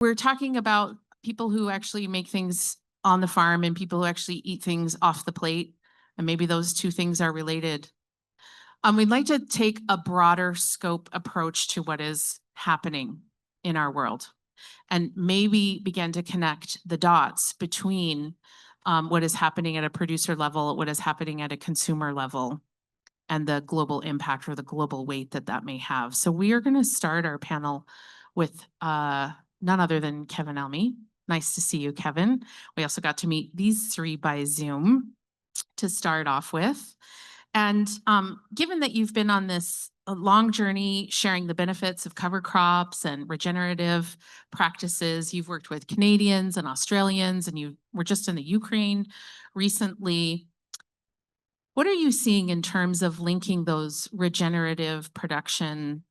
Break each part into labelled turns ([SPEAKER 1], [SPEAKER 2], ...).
[SPEAKER 1] We're talking about people who actually make things on the farm and people who actually eat things off the plate. And maybe those two things are related. We'd like to take a broader scope approach to what is happening in our world and maybe begin to connect the dots between what is happening at a producer level, what is happening at a consumer level, and the global impact or the global weight that that may have. So we are going to start our panel with none other than Kevin Elmy. Nice to see you, Kevin. We also got to meet these three by Zoom to start off with. And given that you've been on this long journey sharing the benefits of cover crops and regenerative practices, you've worked with Canadians and Australians, and you were just in the Ukraine recently. What are you seeing in terms of linking those regenerative production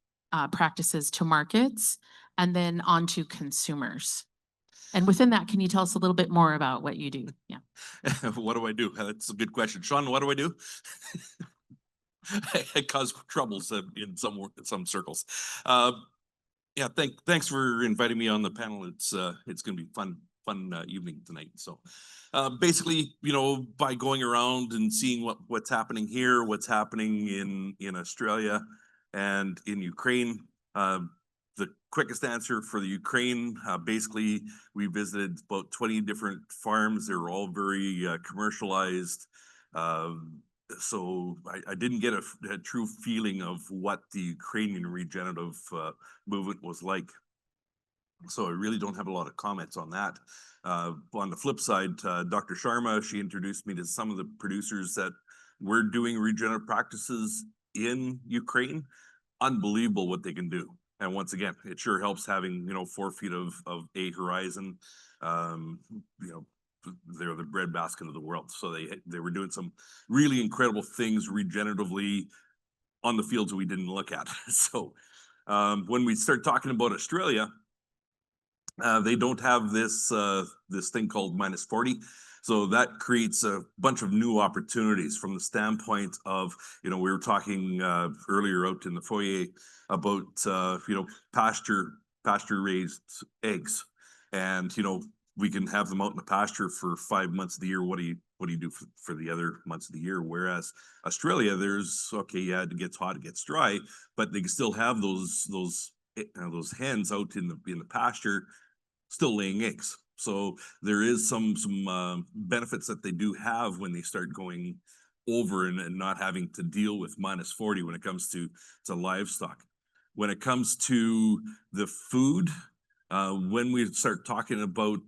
[SPEAKER 1] practices to markets and then onto consumers? And within that, can you tell us a little bit more about what you do? Yeah.
[SPEAKER 2] What do I do? That's a good question. Sean, what do I do? I cause troubles in some circles. Yeah, thanks for inviting me on the panel. It's going to be fun evening tonight. So basically, by going around and seeing what's happening here, what's happening in Australia and in Ukraine, the quickest answer for the Ukraine, basically, we visited about 20 different farms. They were all very commercialized. So I didn't get a true feeling of what the Ukrainian regenerative movement was like. So I really don't have a lot of comments on that. On the flip side, Dr. Sharma, she introduced me to some of the producers that were doing regenerative practices in Ukraine. Unbelievable what they can do. And once again, it sure helps having 4 feet of a horizon. They're the breadbasket of the world. So they were doing some really incredible things regeneratively on the fields that we didn't look at. So when we start talking about Australia, they don't have this thing called -40. So that creates a bunch of new opportunities from the standpoint of, we were talking earlier out in the foyer about, pasture raised eggs. And, we can have them out in the pasture for 5 months of the year. What do you do for the other months of the year? Whereas Australia, it gets hot, it gets dry, but they can still have those hens out in the pasture still laying eggs. So there is some benefits that they do have when they start going over and not having to deal with -40 when it comes to livestock. When it comes to the food, when we start talking about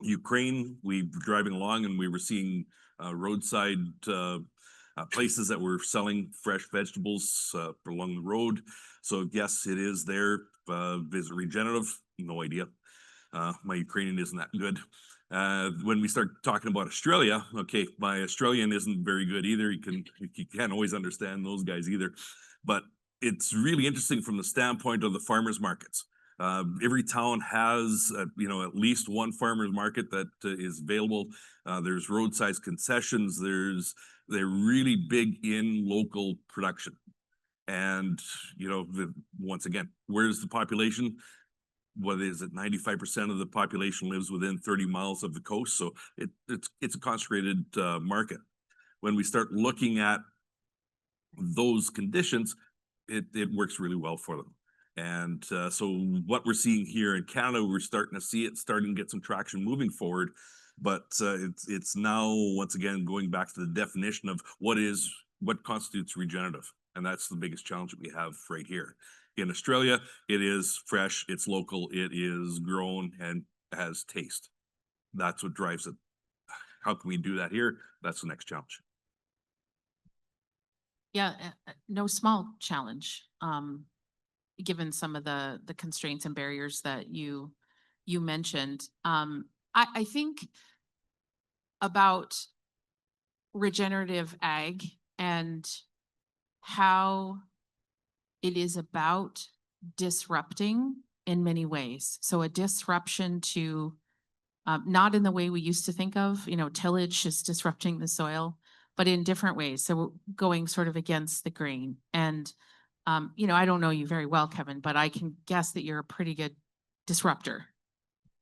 [SPEAKER 2] Ukraine, we were driving along and we were seeing roadside places that were selling fresh vegetables along the road. So yes, it is there. Is it regenerative? No idea. My Ukrainian isn't that good. When we start talking about Australia, okay, my Australian isn't very good either. You can't always understand those guys either. But it's really interesting from the standpoint of the farmers markets. Every town has, at least one farmers market that is available. There's roadside concessions. They're really big in local production. And, once again, where's the population? What is it? 95% of the population lives within 30 miles of the coast. So it's a concentrated market. When we start looking at those conditions, it works really well for them. And so what we're seeing here in Canada, we're starting to see it starting to get some traction moving forward. But it's now, once again, going back to the definition of what constitutes regenerative. And that's the biggest challenge that we have right here. In Australia, it is fresh, it's local, it is grown, and has taste. That's what drives it. How can we do that here? That's the next challenge.
[SPEAKER 1] Yeah, no small challenge, given some of the constraints and barriers that you mentioned. I think about regenerative ag and how it is about disrupting in many ways. So a disruption to not in the way we used to think of, tillage is disrupting the soil, but in different ways. So going sort of against the grain. And, I don't know you very well, Kevin, but I can guess that you're a pretty good disruptor,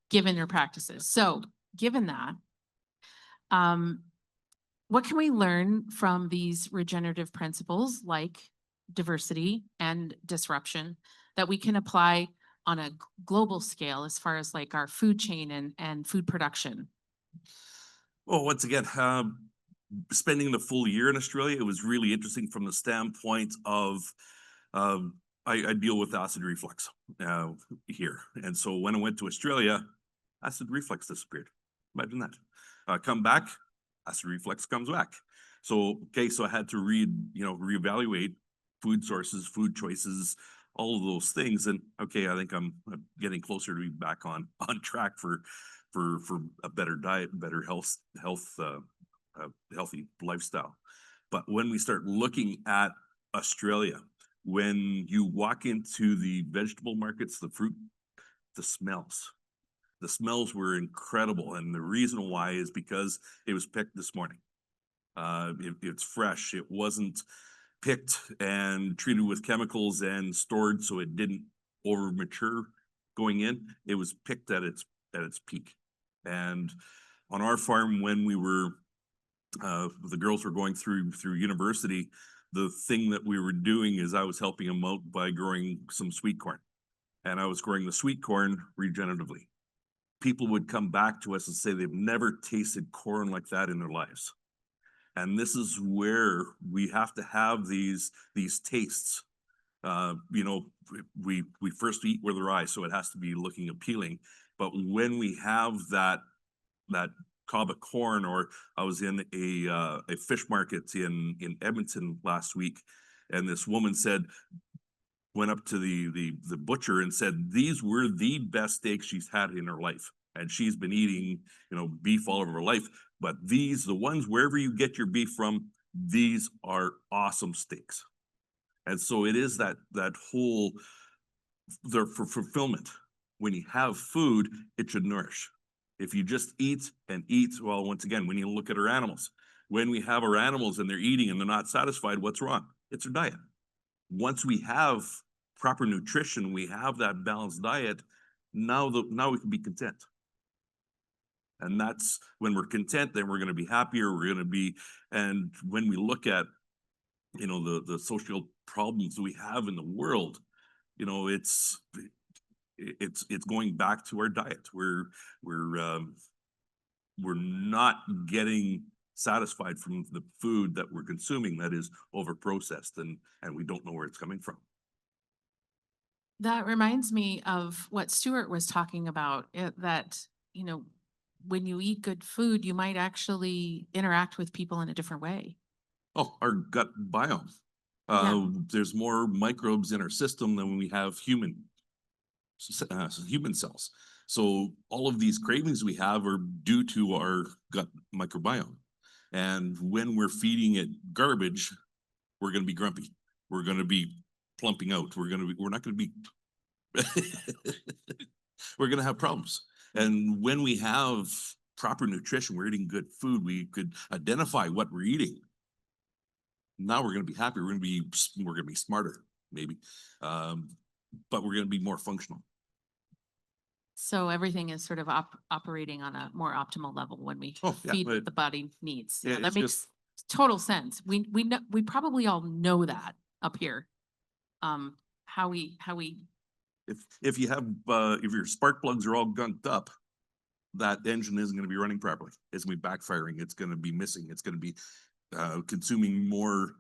[SPEAKER 1] given your practices. So given that, what can we learn from these regenerative principles like diversity and disruption that we can apply on a global scale as far as like our food chain and food production?
[SPEAKER 2] Well, once again, spending the full year in Australia, it was really interesting from the standpoint of I deal with acid reflux here. And so when I went to Australia, acid reflux disappeared. Imagine that. Come back, acid reflux comes back. So, okay, so I had to reevaluate food sources, food choices, all of those things. And okay, I think I'm getting closer to be back on track for a better diet, better healthy lifestyle. But when we start looking at Australia, when you walk into the vegetable markets, the fruit, the smells were incredible. And the reason why is because it was picked this morning. It's fresh. It wasn't picked and treated with chemicals and stored so it didn't over mature going in. It was picked at its peak. And on our farm, when we were the girls were going through university, the thing that we were doing is I was helping them out by growing some sweet corn, and I was growing the sweet corn regeneratively. People would come back to us and say they've never tasted corn like that in their lives. And this is where we have to have these tastes. We first eat with our eyes, so it has to be looking appealing. But when we have that cob of corn, or I was in a fish market in Edmonton last week, and this woman went up to the butcher and said these were the best steaks she's had in her life, and she's been eating beef all of her life, but the ones wherever you get your beef from, these are awesome steaks. And so it is that whole for fulfillment. When you have food, it should nourish. If you just eat and eat, well, once again, when you look at our animals, when we have our animals and they're eating and they're not satisfied, what's wrong? It's their diet. Once we have proper nutrition, we have that balanced diet, now we can be content. And that's when we're content, then we're going to be happier. And when we look at, the social problems we have in the world, it's going back to our diet. We're not getting satisfied from the food that we're consuming that is over processed, and we don't know where it's coming from.
[SPEAKER 1] That reminds me of what Stuart was talking about, that, when you eat good food, you might actually interact with people in a different way.
[SPEAKER 2] Oh, our gut biome. There's more microbes in our system than we have human cells. So all of these cravings we have are due to our gut microbiome. And when we're feeding it garbage, we're going to be grumpy. We're going to be plumping out. We're not going to be, we're going to have problems. And when we have proper nutrition, we're eating good food, we could identify what we're eating. Now we're going to be happy. We're going to be smarter, maybe, but we're going to be more functional.
[SPEAKER 1] So everything is sort of operating on a more optimal level when we feed what the body needs. Yeah, that makes total sense. We know, we probably all know that up here. How we
[SPEAKER 2] if you have if your spark plugs are all gunked up, that engine isn't going to be running properly. It's going to be backfiring. It's going to be missing. It's going to be consuming more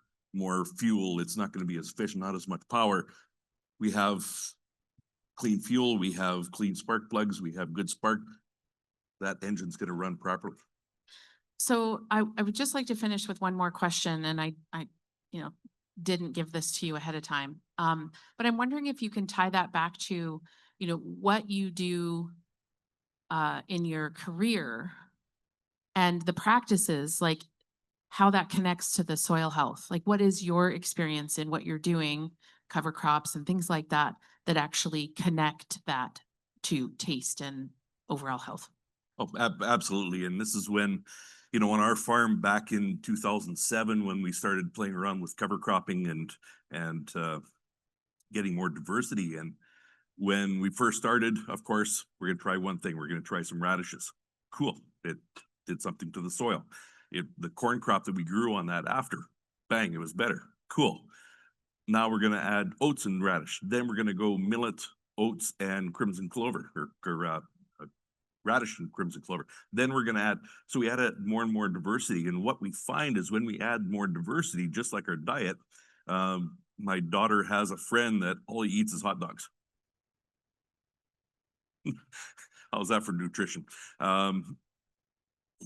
[SPEAKER 2] fuel. It's not going to be as efficient, not as much power. We have clean fuel, we have clean spark plugs, we have good spark, that engine's going to run properly.
[SPEAKER 1] So I would just like to finish with one more question, and I didn't give this to you ahead of time. But I'm wondering if you can tie that back to, what you do in your career and the practices, like how that connects to the soil health. Like, what is your experience in what you're doing, cover crops and things like that, that actually connect that to taste and overall health?
[SPEAKER 2] Oh, absolutely. And this is when, on our farm back in 2007, when we started playing around with cover cropping and getting more diversity in, When we first started, of course, we're gonna try one thing. We're gonna try some radishes. Cool. It did something to the soil. The corn crop that we grew on that after, bang, it was better. Cool. Now we're gonna add oats and radish. Then we're gonna go millet, oats, and crimson clover, radish and crimson clover. Then we're gonna add, so we added more and more diversity. And what we find is when we add more diversity, just like our diet, my daughter has a friend that all he eats is hot dogs. How's that for nutrition?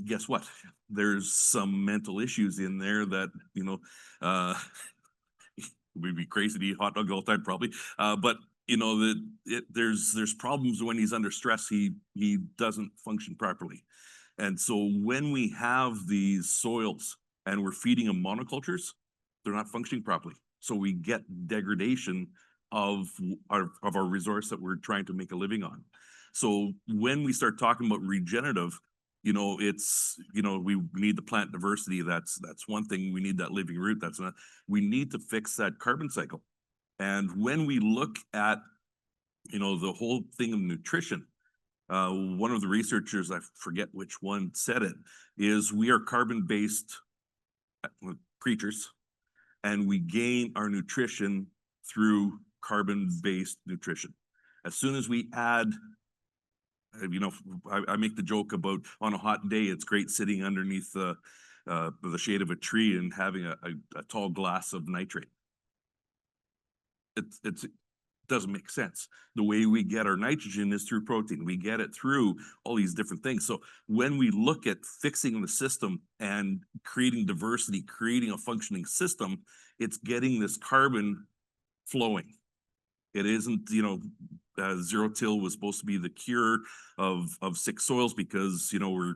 [SPEAKER 2] Guess what? There's some mental issues in there that, we'd be crazy to eat hot dog all the time, probably. But there's problems when he's under stress. He doesn't function properly. And so when we have these soils and we're feeding them monocultures, they're not functioning properly. So we get degradation of our resource that we're trying to make a living on. So when we start talking about regenerative, we need the plant diversity. That's one thing. We need that living root. We need to fix that carbon cycle. And when we look at, the whole thing of nutrition, one of the researchers, I forget which one said it, is we are carbon-based creatures, and we gain our nutrition through carbon-based nutrition. As soon as we add, I make the joke about on a hot day, it's great sitting underneath the shade of a tree and having a tall glass of nitrate. It doesn't make sense. The way we get our nitrogen is through protein. We get it through all these different things. So when we look at fixing the system and creating diversity, creating a functioning system, it's getting this carbon flowing. It isn't, zero till was supposed to be the cure of sick soils because, we're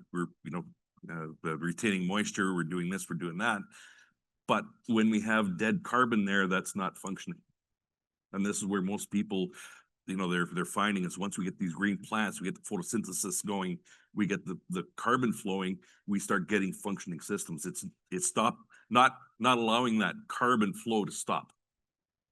[SPEAKER 2] retaining moisture, we're doing this, we're doing that. But when we have dead carbon there, that's not functioning. And this is where most people, they're finding is once we get these green plants, we get the photosynthesis going, we get the carbon flowing, we start getting functioning systems. It's not allowing that carbon flow to stop.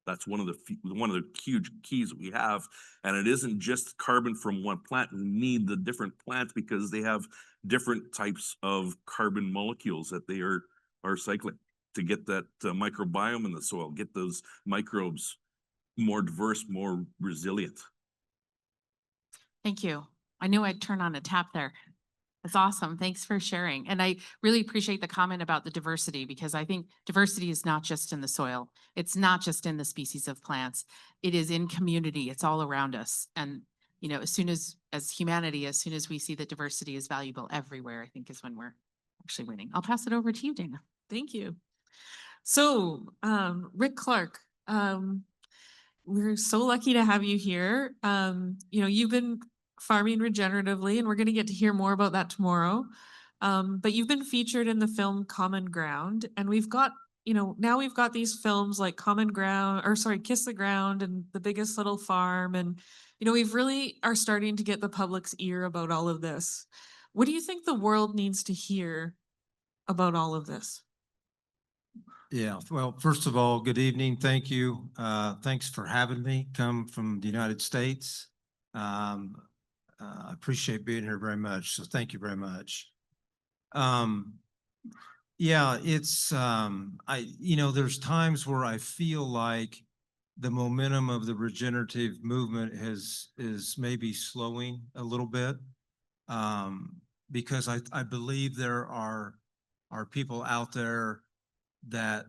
[SPEAKER 2] That's one of the huge keys that we have. And it isn't just carbon from one plant. We need the different plants because they have different types of carbon molecules that they are cycling to get that microbiome in the soil, get those microbes more diverse, more resilient.
[SPEAKER 1] Thank you. I knew I'd turn on a tap there. That's awesome. Thanks for sharing. And I really appreciate the comment about the diversity because I think diversity is not just in the soil. It's not just in the species of plants. It is in community. It's all around us. And, as humanity, as soon as we see that diversity is valuable everywhere, I think is when we're actually winning. I'll pass it over to you, Dana.
[SPEAKER 3] Thank you. So, Rick Clark, we're so lucky to have you here. You've been farming regeneratively, and we're going to get to hear more about that tomorrow. But you've been featured in the film Common Ground, and we've got these films like Kiss the Ground and The Biggest Little Farm. And, we've really are starting to get the public's ear about all of this. What do you think the world needs to hear about all of this?
[SPEAKER 4] Yeah, well, first of all, good evening. Thank you. Thanks for having me come from the United States. I appreciate being here very much. So thank you very much. Yeah, it's, there's times where I feel like the momentum of the regenerative movement is maybe slowing a little bit. Because I believe there are people out there that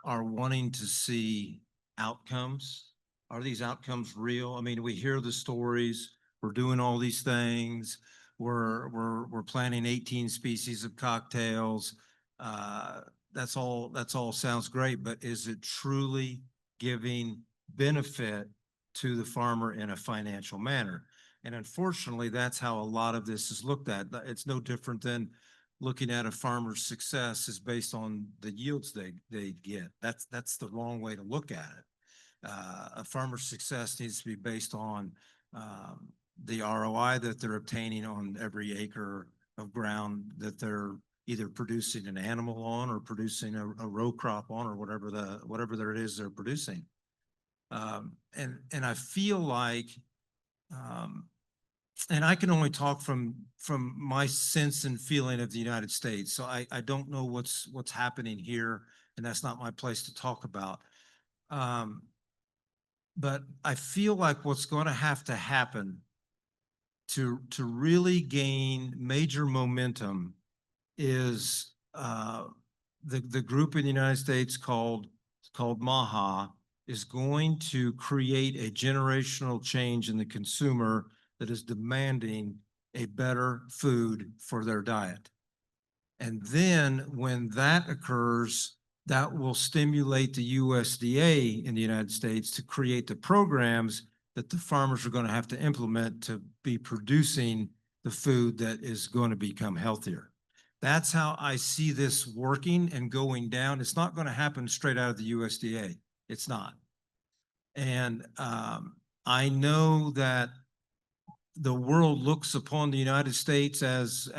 [SPEAKER 4] are wanting to see outcomes. Are these outcomes real? I mean, we hear the stories, we're doing all these things, we're planting 18 species of cocktails. That's all sounds great, but is it truly giving benefit to the farmer in a financial manner? And unfortunately, that's how a lot of this is looked at. It's no different than looking at a farmer's success is based on the yields they get. That's the wrong way to look at it. A farmer's success needs to be based on the ROI that they're obtaining on every acre of ground that they're either producing an animal on or producing a row crop on or whatever it is they're producing. And I feel like, and I can only talk from my sense and feeling of the United States. So I don't know what's happening here, and that's not my place to talk about. But I feel like what's going to have to happen to really gain major momentum is the group in the United States called MAHA is going to create a generational change in the consumer that is demanding a better food for their diet. And then when that occurs, that will stimulate the USDA in the United States to create the programs that the farmers are going to have to implement to be producing the food that is going to become healthier. That's how I see this working and going down. It's not going to happen straight out of the USDA. It's not. And I know that the world looks upon the United States as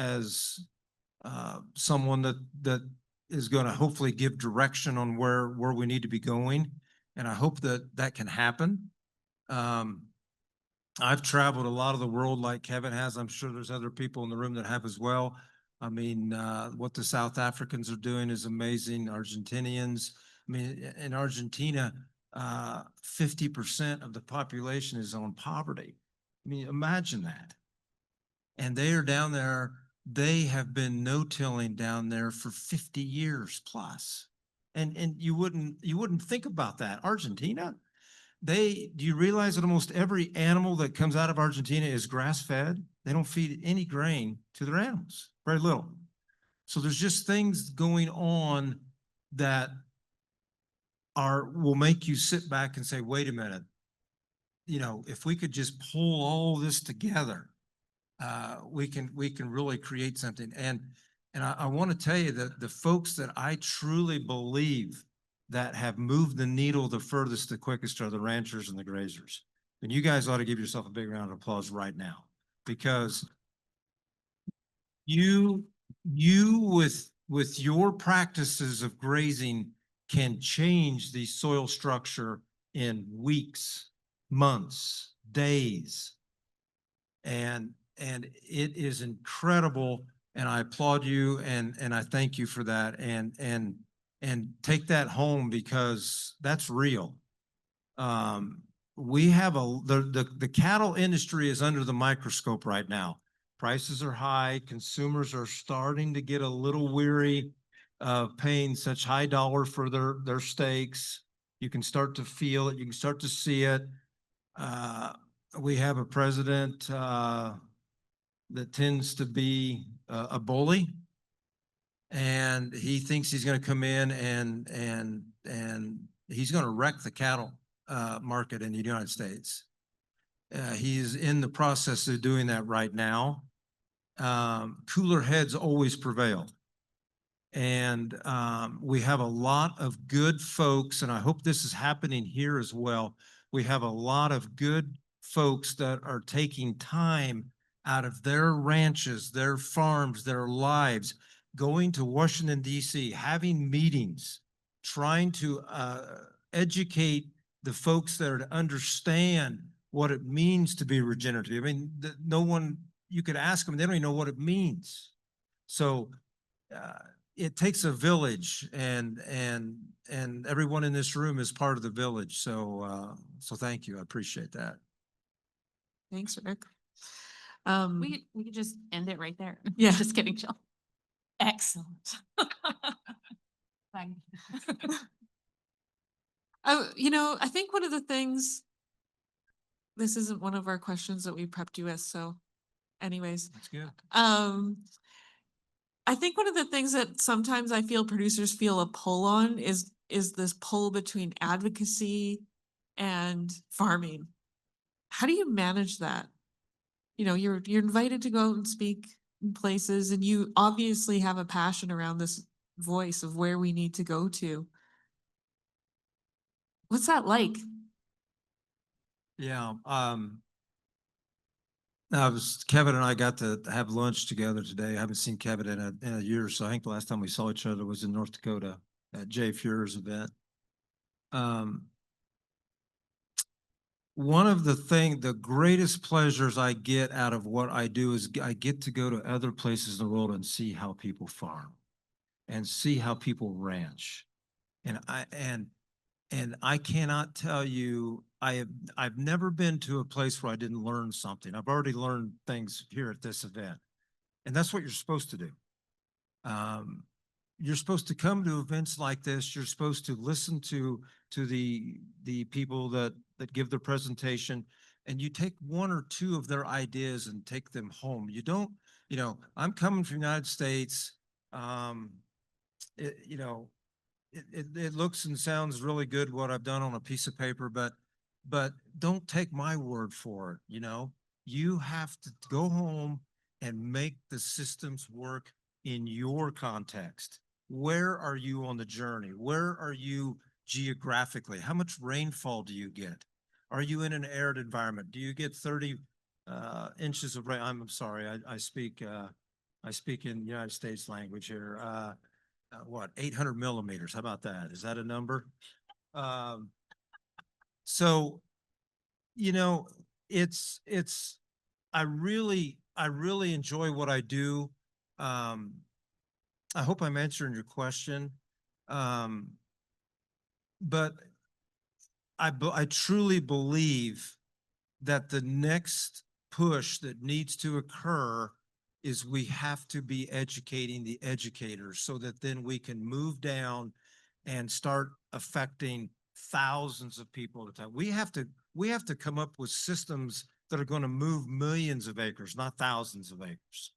[SPEAKER 4] someone that is going to hopefully give direction on where we need to be going. And I hope that can happen. I've traveled a lot of the world like Kevin has. I'm sure there's other people in the room that have as well. I mean, what the South Africans are doing is amazing. Argentinians, I mean, in Argentina, 50% of the population is on poverty. I mean, imagine that. And they are down there, they have been no-tilling down there for 50 years plus. And you wouldn't think about that. Argentina, do you realize that almost every animal that comes out of Argentina is grass-fed? They don't feed any grain to their animals, very little. So there's just things going on that will make you sit back and say, wait a minute, if we could just pull all this together, we can really create something. And I want to tell you that the folks that I truly believe that have moved the needle the furthest, the quickest are the ranchers and the grazers. And you guys ought to give yourself a big round of applause right now, because you with your practices of grazing can change the soil structure in weeks, months, days. And it is incredible. And I applaud you and I thank you for that. And take that home, because that's real. We have the cattle industry is under the microscope right now. Prices are high. Consumers are starting to get a little weary of paying such high dollar for their steaks. You can start to feel it. You can start to see it. We have a president that tends to be a bully, and he thinks he's going to come in and he's going to wreck the cattle market in the United States. He's in the process of doing that right now. Cooler heads always prevail. And we have a lot of good folks, and I hope this is happening here as well. We have a lot of good folks that are taking time out of their ranches, their farms, their lives, going to Washington, D.C., having meetings, trying to educate the folks there to understand what it means to be regenerative. I mean, no one, you could ask them, they don't even know what it means. So it takes a village, and everyone in this room is part of the village. So thank you. I appreciate that.
[SPEAKER 3] Thanks, Rick.
[SPEAKER 1] We could just end it right there.
[SPEAKER 3] Yeah.
[SPEAKER 1] Just kidding, Jill. Excellent. Thank you.
[SPEAKER 3] I think one of the things, this isn't one of our questions that we prepped you with, so anyways.
[SPEAKER 4] That's good.
[SPEAKER 3] I think one of the things that sometimes I feel producers feel a pull on is this pull between advocacy and farming. How do you manage that? You're invited to go out and speak in places, and you obviously have a passion around this voice of where we need to go to. What's that like?
[SPEAKER 4] Yeah. Kevin and I got to have lunch together today. I haven't seen Kevin in a year, so I think the last time we saw each other was in North Dakota at Jay Fuhrer's event. one of the greatest pleasures I get out of what I do is I get to go to other places in the world and see how people farm and see how people ranch. And I cannot tell you, I've never been to a place where I didn't learn something. I've already learned things here at this event. And that's what you're supposed to do. You're supposed to come to events like this. You're supposed to listen to the people that give their presentation, and you take one or two of their ideas and take them home. You don't, I'm coming from the United States. It looks and sounds really good what I've done on a piece of paper, but don't take my word for it. You have to go home and make the systems work in your context. Where are you on the journey? Where are you geographically? How much rainfall do you get? Are you in an arid environment? Do you get 30 inches of rain? I'm sorry, I speak in United States language here. What, 800 millimeters? How about that? Is that a number? So, I really enjoy what I do. I hope I'm answering your question. But I truly believe that the next push that needs to occur is we have to be educating the educators so that then we can move down and start affecting thousands of people at a time. We have to come up with systems that are going to move millions of acres, not thousands of acres,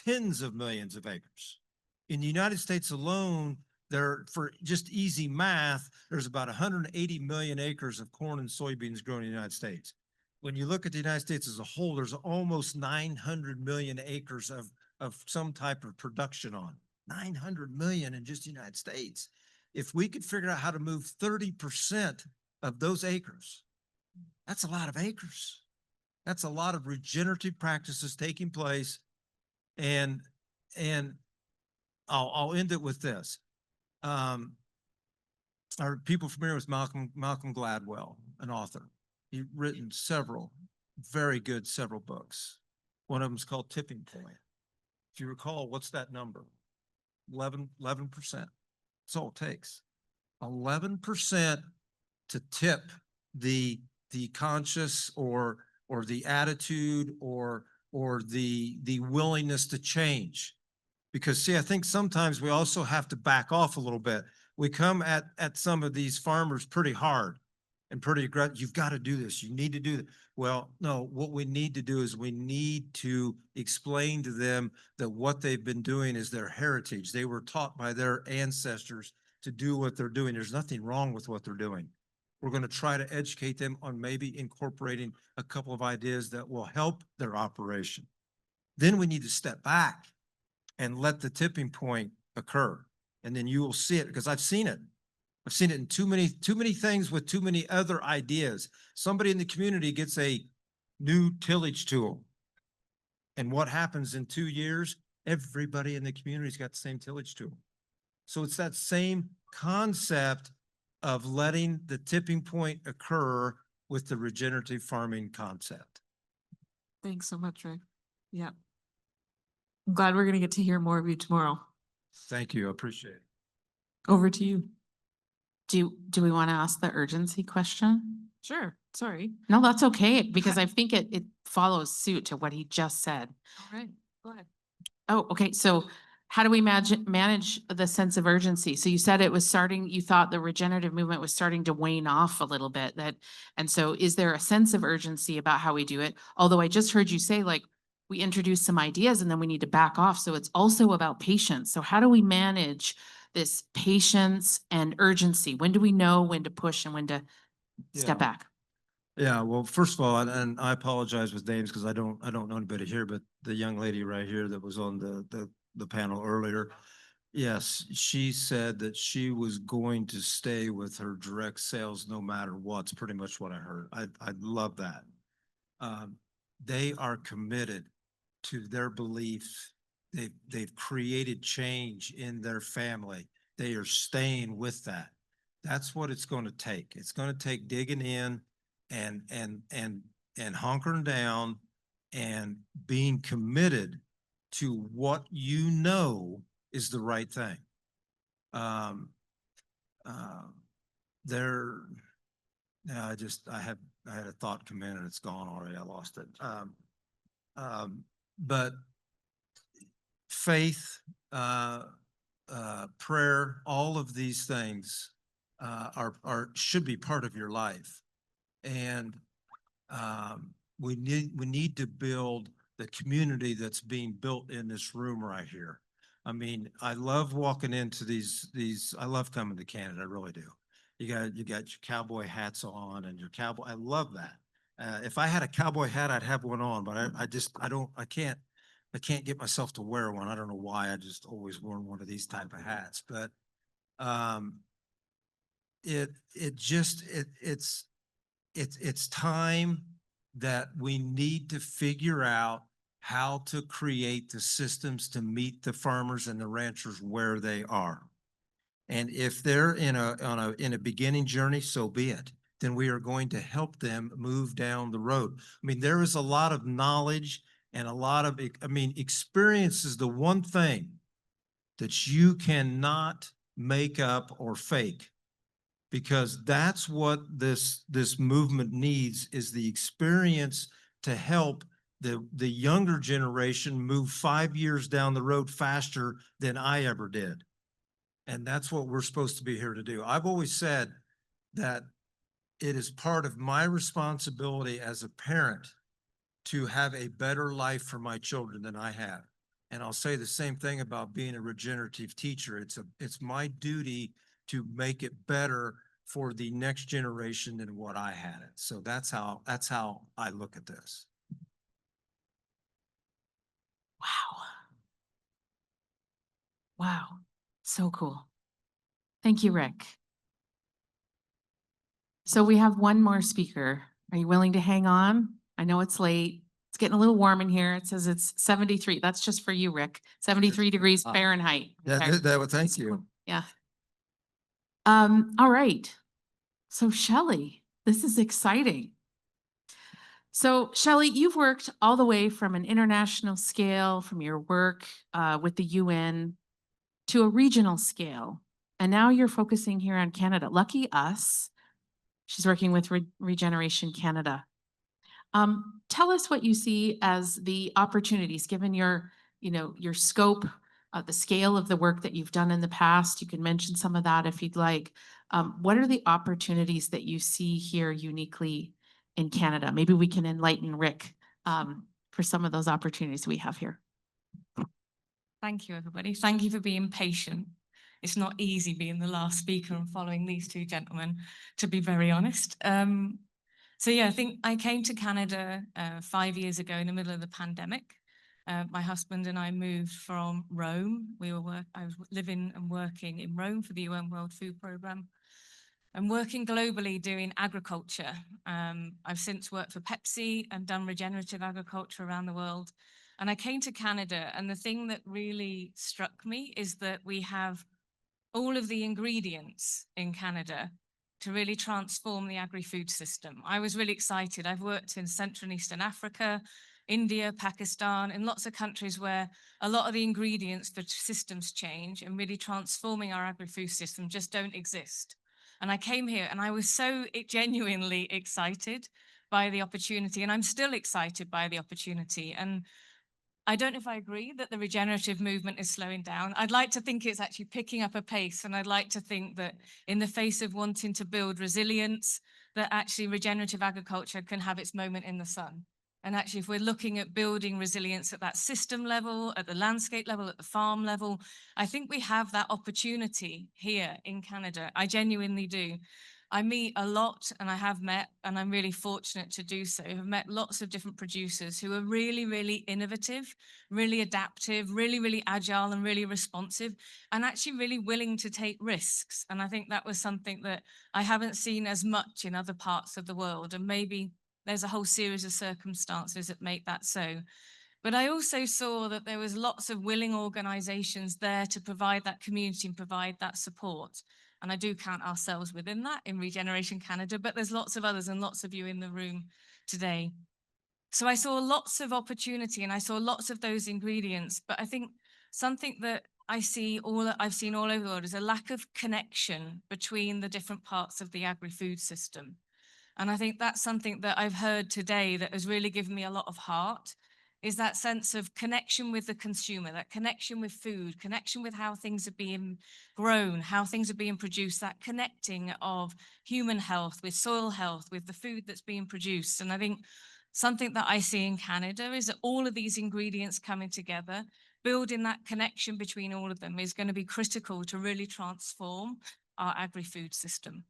[SPEAKER 4] tens of millions of acres. In the United States alone, for just easy math, there's about 180 million acres of corn and soybeans grown in the United States. When you look at the United States as a whole, there's almost 900 million acres of some type of production on. 900 million in just the United States. If we could figure out how to move 30% of those acres, that's a lot of acres. That's a lot of regenerative practices taking place. And I'll end it with this. Are people familiar with Malcolm Gladwell, an author? He's written several books. One of them is called Tipping Point. If you recall, what's that number? 11%. That's all it takes. 11% to tip the conscious or the attitude or the willingness to change. Because see, I think sometimes we also have to back off a little bit. We come at some of these farmers pretty hard and pretty aggressive. You've got to do this. You need to do that. Well, no, what we need to do is we need to explain to them that what they've been doing is their heritage. They were taught by their ancestors to do what they're doing. There's nothing wrong with what they're doing. We're going to try to educate them on maybe incorporating a couple of ideas that will help their operation. Then we need to step back and let the tipping point occur. And then you will see it, because I've seen it. I've seen it in too many things with too many other ideas. Somebody in the community gets a new tillage tool. And what happens in 2 years? Everybody in the community's got the same tillage tool. So it's that same concept of letting the tipping point occur with the regenerative farming concept.
[SPEAKER 3] Thanks so much, Rick. Yeah. I'm glad we're going to get to hear more of you tomorrow.
[SPEAKER 4] Thank you. I appreciate it.
[SPEAKER 3] Over to you.
[SPEAKER 1] Do we want to ask the urgency question?
[SPEAKER 3] Sure. Sorry.
[SPEAKER 1] No, that's okay, because I think it follows suit to what he just said.
[SPEAKER 3] All right. Go ahead.
[SPEAKER 1] Oh, okay. So how do we manage the sense of urgency? So you said it was starting, you thought the regenerative movement was starting to wane off a little bit, and so is there a sense of urgency about how we do it? Although I just heard you say, like, we introduce some ideas and then we need to back off. So it's also about patience. So how do we manage this patience and urgency? When do we know when to push and when to step back?
[SPEAKER 4] Yeah, well, first of all, and I apologize with names because I don't know anybody here, but the young lady right here that was on the panel earlier, yes, she said that she was going to stay with her direct sales no matter what. It's pretty much what I heard. I love that. They are committed to their beliefs. They've created change in their family. They are staying with that. That's what it's going to take. It's going to take digging in and hunkering down and being committed to what you know is the right thing. There, I had a thought come in and it's gone already. I lost it. But faith, prayer, all of these things should be part of your life. And we need to build the community that's being built in this room right here. I mean, I love walking into these, I love coming to Canada, I really do. You got your cowboy hats on and your cowboy, I love that. If I had a cowboy hat, I'd have one on, but I can't get myself to wear one. I don't know why. I just always worn one of these type of hats, but it's time that we need to figure out how to create the systems to meet the farmers and the ranchers where they are. And if they're in a beginning journey, so be it. Then we are going to help them move down the road. I mean, there is a lot of knowledge and a lot of, experience is the one thing that you cannot make up or fake. Because that's what this movement needs, is the experience to help the younger generation move 5 years down the road faster than I ever did. And that's what we're supposed to be here to do. I've always said that it is part of my responsibility as a parent to have a better life for my children than I have. And I'll say the same thing about being a regenerative teacher. It's my duty to make it better for the next generation than what I had it. So that's how I look at this.
[SPEAKER 1] Wow. Wow. So cool. Thank you, Rick. So we have one more speaker. Are you willing to hang on? I know it's late. It's getting a little warm in here. It says it's 73. That's just for you, Rick. 73 degrees Fahrenheit.
[SPEAKER 4] Thank you.
[SPEAKER 1] Yeah. All right. So Shelley, this is exciting. So Shelley, you've worked all the way from an international scale, from your work with the UN to a regional scale. And now you're focusing here on Canada. Lucky us. She's working with Regeneration Canada. Tell us what you see as the opportunities, given your scope, the scale of the work that you've done in the past. You can mention some of that if you'd like. What are the opportunities that you see here uniquely in Canada? Maybe we can enlighten Rick for some of those opportunities we have here.
[SPEAKER 5] Thank you, everybody. Thank you for being patient. It's not easy being the last speaker and following these two gentlemen, to be very honest. So yeah, I think I came to Canada 5 years ago in the middle of the pandemic. My husband and I moved from Rome. I was living and working in Rome for the UN World Food Programme and working globally doing agriculture. I've since worked for Pepsi and done regenerative agriculture around the world. And I came to Canada, and the thing that really struck me is that we have all of the ingredients in Canada to really transform the agri-food system. I was really excited. I've worked in Central and Eastern Africa, India, Pakistan, in lots of countries where a lot of the ingredients for systems change and really transforming our agri-food system just don't exist. And I came here and I was so genuinely excited by the opportunity, and I'm still excited by the opportunity. And I don't know if I agree that the regenerative movement is slowing down. I'd like to think it's actually picking up a pace, and I'd like to think that in the face of wanting to build resilience, that actually regenerative agriculture can have its moment in the sun. And actually, if we're looking at building resilience at that system level, at the landscape level, at the farm level, I think we have that opportunity here in Canada. I genuinely do. I meet a lot, and I have met, and I'm really fortunate to do so. I've met lots of different producers who are really, really innovative, really adaptive, really, really agile and really responsive, and actually really willing to take risks. And I think that was something that I haven't seen as much in other parts of the world. And maybe there's a whole series of circumstances that make that so. But I also saw that there was lots of willing organizations there to provide that community and provide that support. And I do count ourselves within that in Regeneration Canada, but there's lots of others and lots of you in the room today. So I saw lots of opportunity and I saw lots of those ingredients, but I think something that I've seen all over the world is a lack of connection between the different parts of the agri-food system. And I think that's something that I've heard today that has really given me a lot of heart, is that sense of connection with the consumer, that connection with food, connection with how things are being grown, how things are being produced, that connecting of human health with soil health, with the food that's being produced. And I think something that I see in Canada is that all of these ingredients coming together, building that connection between all of them is going to be critical to really transform our agri-food system.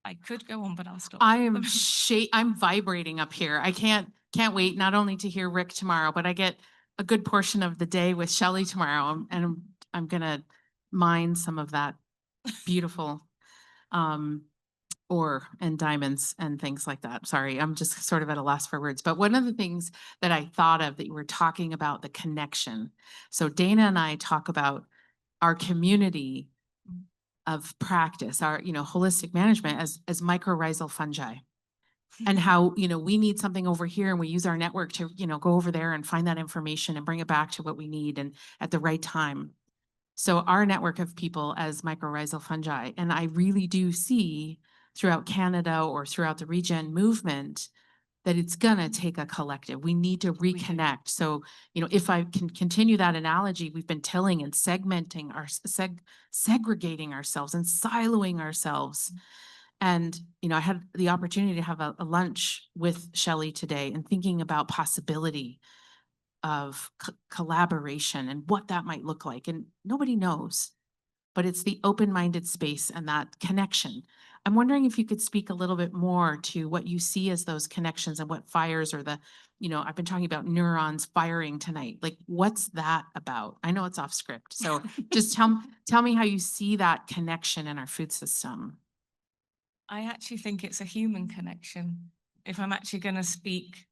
[SPEAKER 5] I could go on, but I'll stop.
[SPEAKER 1] I'm vibrating up here. I can't wait not only to hear Rick tomorrow, but I get a good portion of the day with Shelley tomorrow, and I'm gonna mine some of that beautiful ore and diamonds and things like that. Sorry, I'm just sort of at a loss for words. But one of the things that I thought of that you were talking about, the connection. So Dana and I talk about our community of practice, our, holistic management as mycorrhizal fungi. And how, we need something over here and we use our network to, go over there and find that information and bring it back to what we need and at the right time. So our network of people as mycorrhizal fungi, and I really do see throughout Canada or throughout the regen movement that it's gonna take a collective. We need to reconnect. So, if I can continue that analogy, we've been tilling and segmenting segregating ourselves and siloing ourselves. And, I had the opportunity to have a lunch with Shelley today and thinking about possibility of collaboration and what that might look like. And nobody knows, but it's the open-minded space and that connection. I'm wondering if you could speak a little bit more to what you see as those connections and what fires or I've been talking about neurons firing tonight. Like, what's that about? I know it's off script. So just tell me how you see that connection in our food system.
[SPEAKER 5] I actually think it's a human connection. If I'm actually going to speak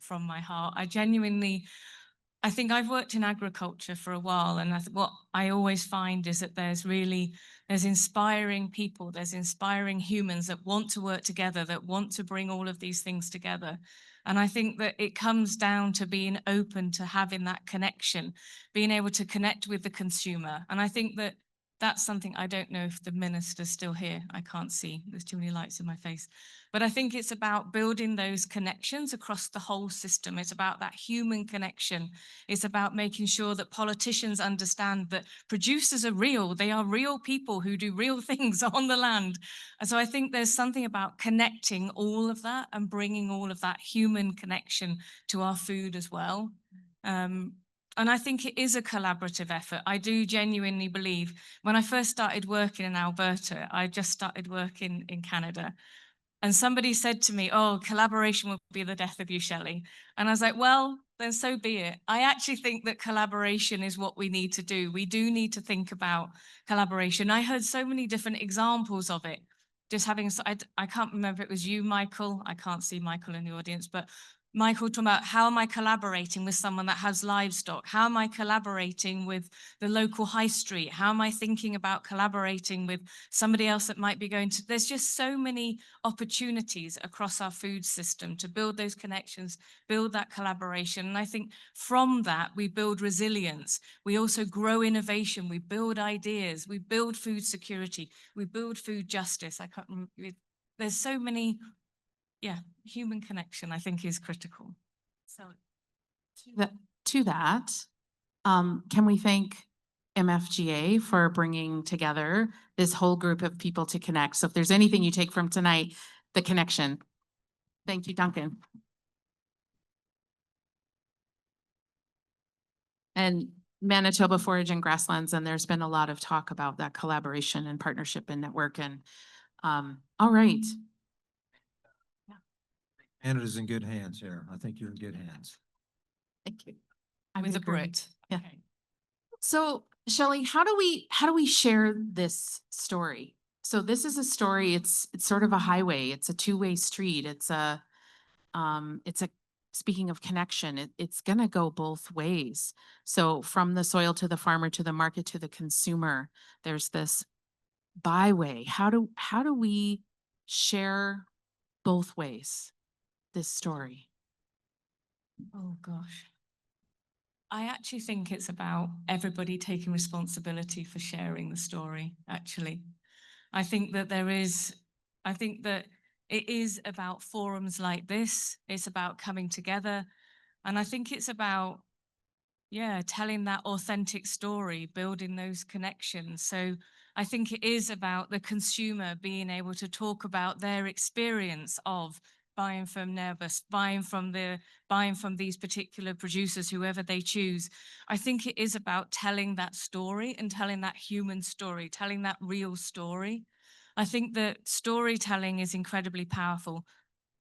[SPEAKER 5] from my heart, I think I've worked in agriculture for a while, and what I always find is that there's inspiring people, there's inspiring humans that want to work together, that want to bring all of these things together. And I think that it comes down to being open to having that connection, being able to connect with the consumer. And I think that that's something, I don't know if the minister's still here. I can't see. There's too many lights in my face. But I think it's about building those connections across the whole system. It's about that human connection. It's about making sure that politicians understand that producers are real. They are real people who do real things on the land. And so I think there's something about connecting all of that and bringing all of that human connection to our food as well. And I think it is a collaborative effort. I do genuinely believe, when I first started working in Alberta, I just started working in Canada. And somebody said to me, "Oh, collaboration will be the death of you, Shelley." And I was like, well, then so be it. I actually think that collaboration is what we need to do. We do need to think about collaboration. I heard so many different examples of it. Just having, I can't remember if it was you, Michael. I can't see Michael in the audience, but Michael talking about, how am I collaborating with someone that has livestock? How am I collaborating with the local high street? How am I thinking about collaborating with somebody else that might be going to, there's just so many opportunities across our food system to build those connections, build that collaboration. And I think from that, we build resilience. We also grow innovation. We build ideas. We build food security. We build food justice. I can't remember. There's so many. Yeah, human connection, I think, is critical. So
[SPEAKER 1] to that, can we thank MFGA for bringing together this whole group of people to connect? So if there's anything you take from tonight, the connection. Thank you, Duncan. And Manitoba Forage and Grasslands, and there's been a lot of talk about that collaboration and partnership and network. And all right.
[SPEAKER 4] Canada's in good hands here. I think you're in good hands.
[SPEAKER 1] Thank you.
[SPEAKER 5] with a Brit.
[SPEAKER 1] Yeah.
[SPEAKER 5] Okay.
[SPEAKER 1] So Shelley, how do we share this story? So this is a story, it's sort of a highway. It's a two-way street. It's a speaking of connection, it's gonna go both ways. So from the soil to the farmer, to the market, to the consumer, there's this byway. How do we share both ways this story?
[SPEAKER 5] Oh gosh. I actually think it's about everybody taking responsibility for sharing the story, actually. I think that it is about forums like this. It's about coming together. And I think it's about, yeah, telling that authentic story, building those connections. So I think it is about the consumer being able to talk about their experience of buying from Nerbus, buying from these particular producers, whoever they choose. I think it is about telling that story and telling that human story, telling that real story. I think that storytelling is incredibly powerful.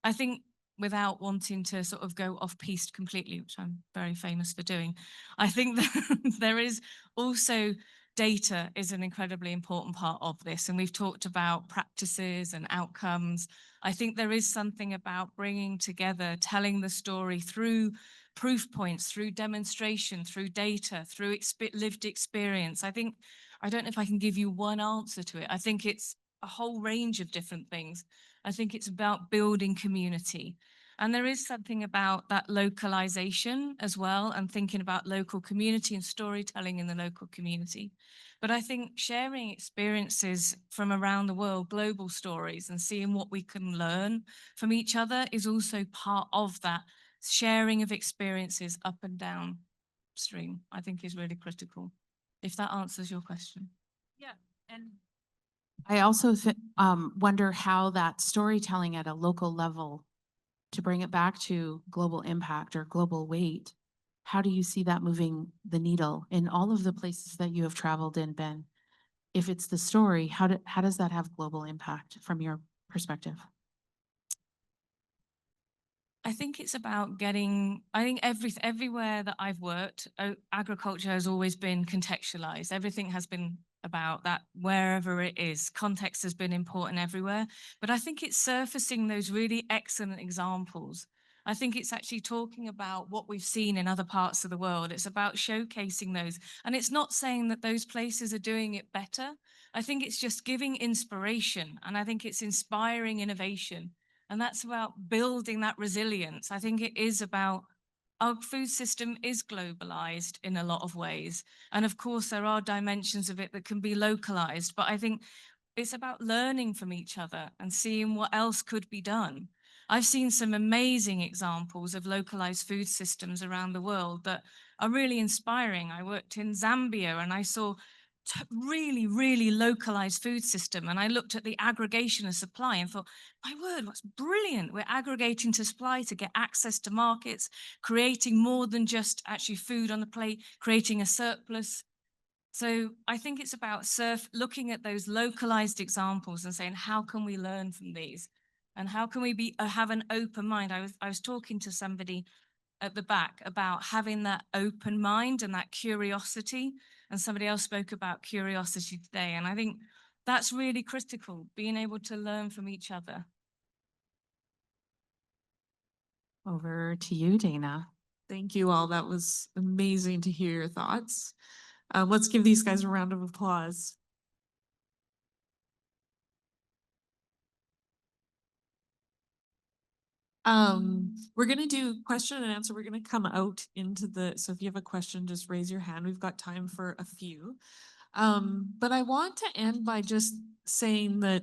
[SPEAKER 5] I think, without wanting to sort of go off piste completely, which I'm very famous for doing, I think that there is also data is an incredibly important part of this. And we've talked about practices and outcomes. I think there is something about bringing together, telling the story through proof points, through demonstration, through data, through lived experience. I don't know if I can give you one answer to it. I think it's a whole range of different things. I think it's about building community. And there is something about that localization as well, and thinking about local community and storytelling in the local community. But I think sharing experiences from around the world, global stories, and seeing what we can learn from each other is also part of that sharing of experiences up and downstream, I think is really critical, if that answers your question.
[SPEAKER 1] Yeah, and I also wonder how that storytelling at a local level, to bring it back to global impact or global weight, how do you see that moving the needle in all of the places that you have traveled in, Ben? If it's the story, how does that have global impact from your perspective?
[SPEAKER 5] I think it's about everywhere that I've worked, agriculture has always been contextualized. Everything has been about that wherever it is. Context has been important everywhere. But I think it's surfacing those really excellent examples. I think it's actually talking about what we've seen in other parts of the world. It's about showcasing those. And it's not saying that those places are doing it better. I think it's just giving inspiration. And I think it's inspiring innovation. And that's about building that resilience. I think it is about our food system is globalized in a lot of ways. And of course, there are dimensions of it that can be localized. But I think it's about learning from each other and seeing what else could be done. I've seen some amazing examples of localized food systems around the world that are really inspiring. I worked in Zambia and I saw really, really localized food system. And I looked at the aggregation of supply and thought, my word, what's brilliant. We're aggregating to supply to get access to markets, creating more than just actually food on the plate, creating a surplus. So I think it's about looking at those localized examples and saying, how can we learn from these? And how can we have an open mind? I was talking to somebody at the back about having that open mind and that curiosity. And somebody else spoke about curiosity today. And I think that's really critical, being able to learn from each other.
[SPEAKER 1] Over to you, Dana.
[SPEAKER 3] Thank you all. That was amazing to hear your thoughts. Let's give these guys a round of applause. We're gonna do question and answer. We're gonna come out into so if you have a question, just raise your hand. We've got time for a few. But I want to end by just saying that,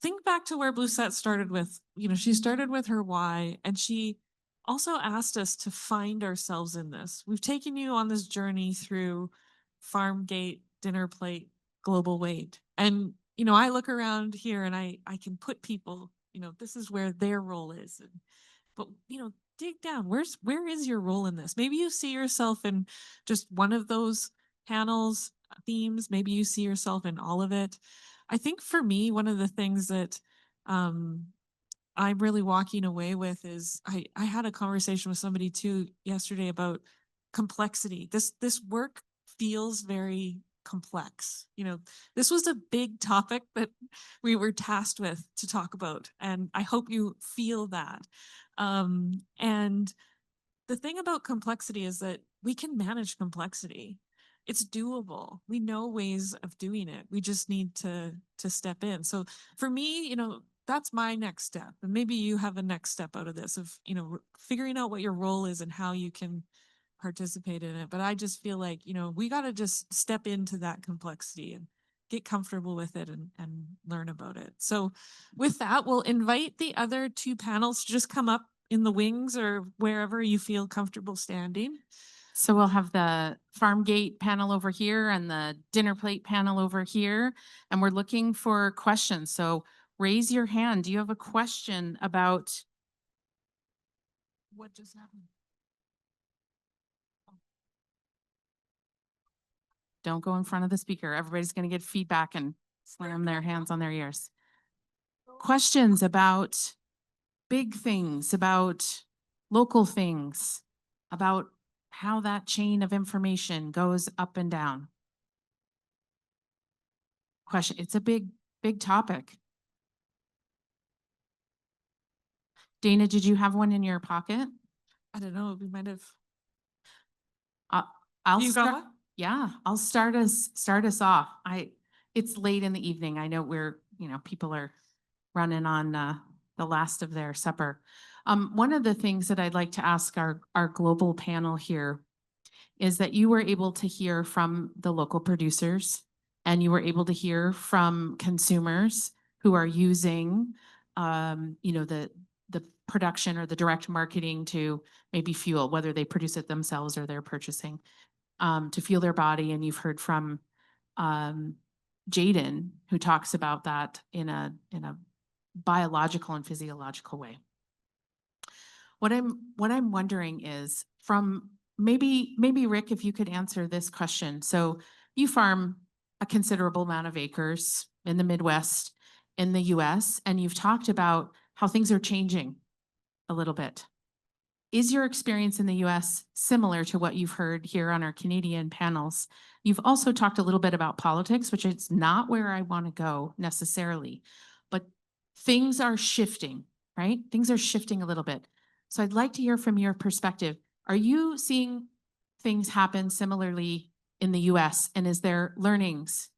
[SPEAKER 3] think back to where Bluesat started with, she started with her why, and she also asked us to find ourselves in this. We've taken you on this journey through farm gate, dinner plate, global weight. And, I look around here and I can put people, this is where their role is. But, dig down, where is your role in this? Maybe you see yourself in just one of those panels, themes. Maybe you see yourself in all of it. I think for me, one of the things that I'm really walking away with is I had a conversation with somebody too yesterday about complexity. This work feels very complex. This was a big topic that we were tasked with to talk about, and I hope you feel that. And the thing about complexity is that we can manage complexity. It's doable. We know ways of doing it. We just need to step in. So for me, that's my next step. And maybe you have a next step out of this of, figuring out what your role is and how you can participate in it. But I just feel like, we got to just step into that complexity and get comfortable with it and learn about it. So with that, we'll invite the other two panels to just come up in the wings or wherever you feel comfortable standing.
[SPEAKER 1] So we'll have the farm gate panel over here and the dinner plate panel over here, and we're looking for questions. So raise your hand. Do you have a question about
[SPEAKER 3] What just happened?
[SPEAKER 1] Don't go in front of the speaker. Everybody's going to get feedback and slam their hands on their ears. Questions about big things, about local things, about how that chain of information goes up and down. Question. It's a big topic. Dana, did you have one in your pocket?
[SPEAKER 3] I don't know. We might have.
[SPEAKER 1] I'll
[SPEAKER 3] You got
[SPEAKER 1] start.
[SPEAKER 3] one?
[SPEAKER 1] Yeah, I'll start us off. It's late in the evening. I know people are running on the last of their supper. One of the things that I'd like to ask our global panel here is that you were able to hear from the local producers and you were able to hear from consumers who are using the production or the direct marketing to maybe fuel, whether they produce it themselves or they're purchasing to fuel their body. And you've heard from Jaden, who talks about that in a biological and physiological way. What I'm wondering is from maybe Rick, if you could answer this question. So you farm a considerable amount of acres in the Midwest in the US, and you've talked about how things are changing a little bit. Is your experience in the US similar to what you've heard here on our Canadian panels? You've also talked a little bit about politics, which is not where I want to go necessarily, but things are shifting, right? Things are shifting a little bit. So I'd like to hear from your perspective. Are you seeing things happen similarly in the US? And is there learnings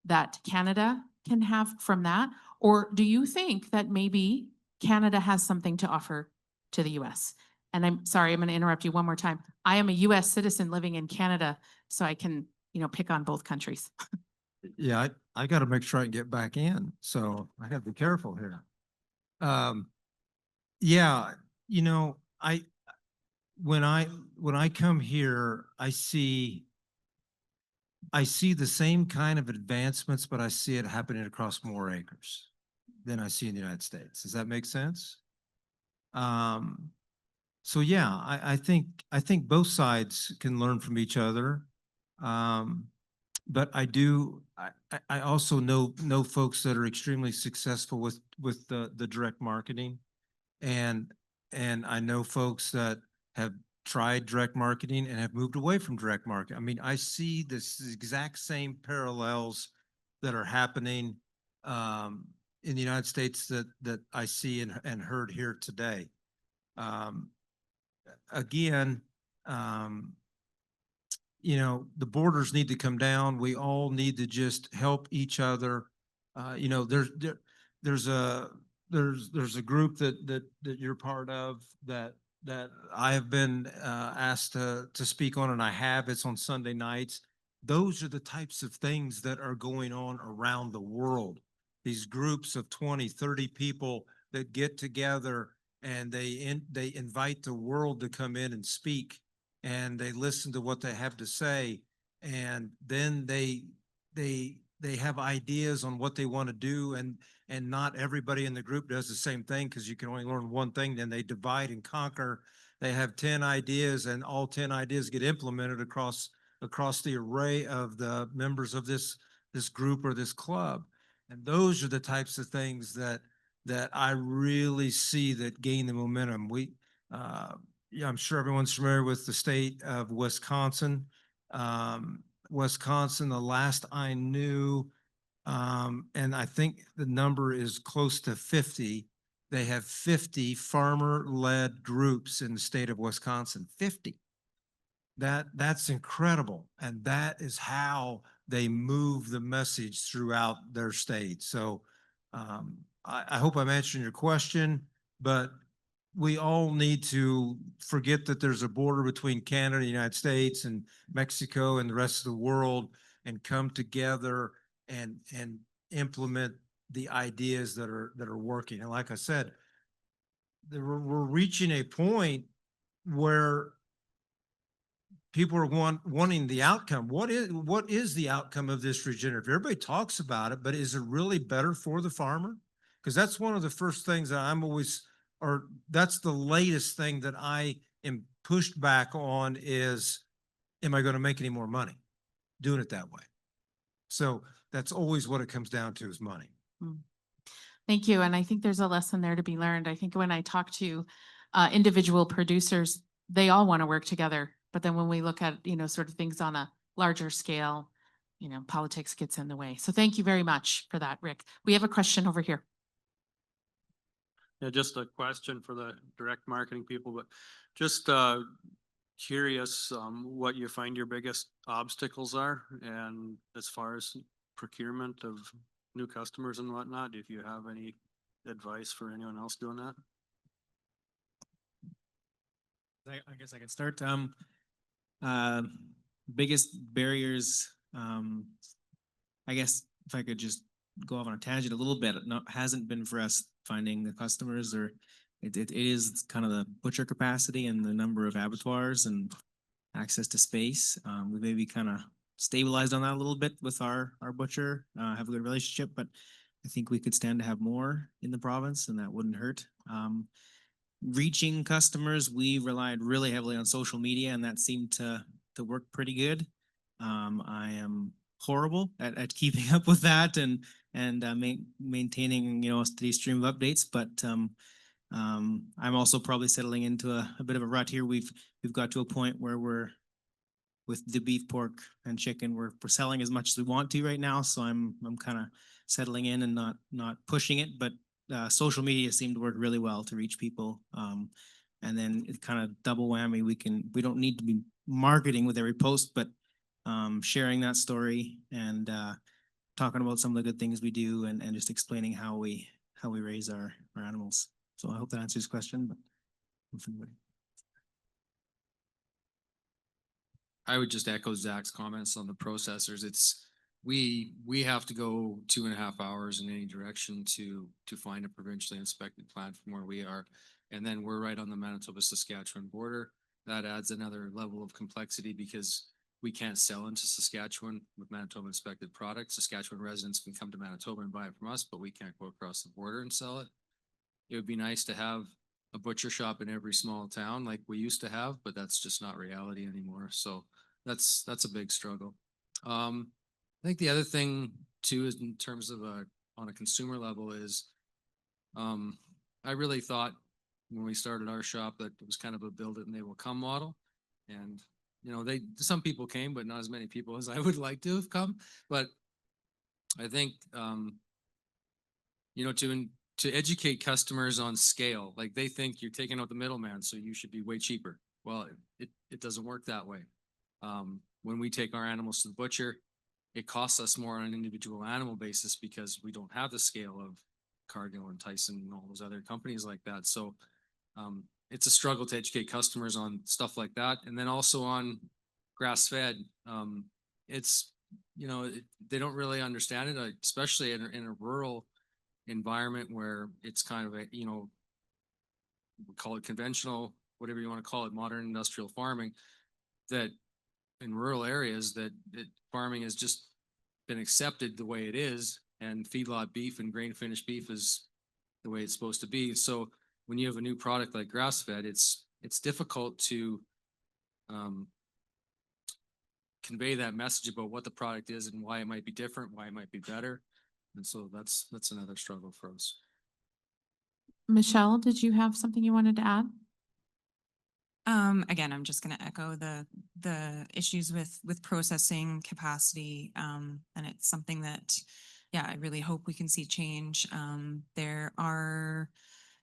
[SPEAKER 1] that Canada can have from that? Or do you think that maybe Canada has something to offer to the US? And I'm sorry, I'm going to interrupt you one more time. I am a US citizen living in Canada, so I can, pick on both countries.
[SPEAKER 4] Yeah, I got to make sure I can get back in, so I got to be careful here. Yeah, when I come here, I see the same kind of advancements, but I see it happening across more acres than I see in the United States. Does that make sense? So yeah, I think both sides can learn from each other. But I also know folks that are extremely successful with the direct marketing, and I know folks that have tried direct marketing and have moved away from direct marketing. I mean, I see this exact same parallels that are happening in the United States that I see and heard here today. Again, the borders need to come down. We all need to just help each other. There's a group that you're part of that I have been asked to speak on, and I have. It's on Sunday nights. Those are the types of things that are going on around the world. These groups of 20, 30 people that get together and they invite the world to come in and speak, and they listen to what they have to say, and then they have ideas on what they want to do, and not everybody in the group does the same thing, because you can only learn one thing. Then they divide and conquer. They have 10 ideas, and all 10 ideas get implemented across the array of the members of this group or this club. And those are the types of things that I really see that gain the momentum. Yeah, I'm sure everyone's familiar with the state of Wisconsin. Wisconsin, the last I knew, and I think the number is close to 50, they have 50 farmer-led groups in the state of Wisconsin, 50. That's incredible. And that is how they move the message throughout their state. So I hope I'm answering your question, but we all need to forget that there's a border between Canada, the United States, and Mexico and the rest of the world, and come together and implement the ideas that are working. And like I said, we're reaching a point where people are wanting the outcome. What is the outcome of this regenerative? Everybody talks about it, but is it really better for the farmer? Because that's one of the first things that I'm always, or that's the latest thing that I am pushed back on is, am I going to make any more money doing it that way? So that's always what it comes down to, is money.
[SPEAKER 1] Thank you. And I think there's a lesson there to be learned. I think when I talk to individual producers, they all want to work together. But then when we look at, sort of things on a larger scale, politics gets in the way. So thank you very much for that, Rick. We have a question over here.
[SPEAKER 6] Yeah, just a question for the direct marketing people, but just curious what you find your biggest obstacles are, and as far as procurement of new customers and whatnot, if you have any advice for anyone else doing that?
[SPEAKER 7] I guess I can start. Biggest barriers, I guess if I could just go off on a tangent a little bit, hasn't been for us finding the customers, or it is kind of the butcher capacity and the number of abattoirs and access to space. We maybe kind of stabilized on that a little bit with our butcher, have a good relationship, but I think we could stand to have more in the province, and that wouldn't hurt. Reaching customers, we relied really heavily on social media, and that seemed to work pretty good. I am horrible at keeping up with that and maintaining, a steady stream of updates, but I'm also probably settling into a bit of a rut here. We've got to a point where we're, with the beef, pork, and chicken, we're selling as much as we want to right now. So I'm kind of settling in and not pushing it, but social media seemed to work really well to reach people. And then it kind of double whammy. We don't need to be marketing with every post, but sharing that story and talking about some of the good things we do, and just explaining how we raise our animals. So I hope that answers the question. But
[SPEAKER 8] I would just echo Zach's comments on the processors. We have to go 2.5 hours in any direction to find a provincially inspected plant from where we are. And then we're right on the Manitoba-Saskatchewan border. That adds another level of complexity because we can't sell into Saskatchewan with Manitoba inspected products. Saskatchewan residents can come to Manitoba and buy it from us, but we can't go across the border and sell it. It would be nice to have a butcher shop in every small town like we used to have, but that's just not reality anymore. So that's a big struggle. I think the other thing too is in terms of on a consumer level is I really thought when we started our shop that it was kind of a build it and they will come model. And some people came, but not as many people as I would like to have come. But I think to educate customers on scale, like they think you're taking out the middleman, so you should be way cheaper. Well, it doesn't work that way. When we take our animals to the butcher, it costs us more on an individual animal basis because we don't have the scale of Cargill and Tyson and all those other companies like that. So it's a struggle to educate customers on stuff like that. And then also on grass-fed, it's, they don't really understand it, especially in a rural environment where it's kind of we call it conventional, whatever you want to call it, modern industrial farming, that in rural areas that farming has just been accepted the way it is, and feedlot beef and grain finished beef is the way it's supposed to be. So when you have a new product like grass-fed, it's difficult to convey that message about what the product is and why it might be different, why it might be better. And so that's another struggle for us.
[SPEAKER 1] Michelle, did you have something you wanted to add?
[SPEAKER 9] Again, I'm just going to echo the issues with processing capacity, and it's something that, yeah, I really hope we can see change. There are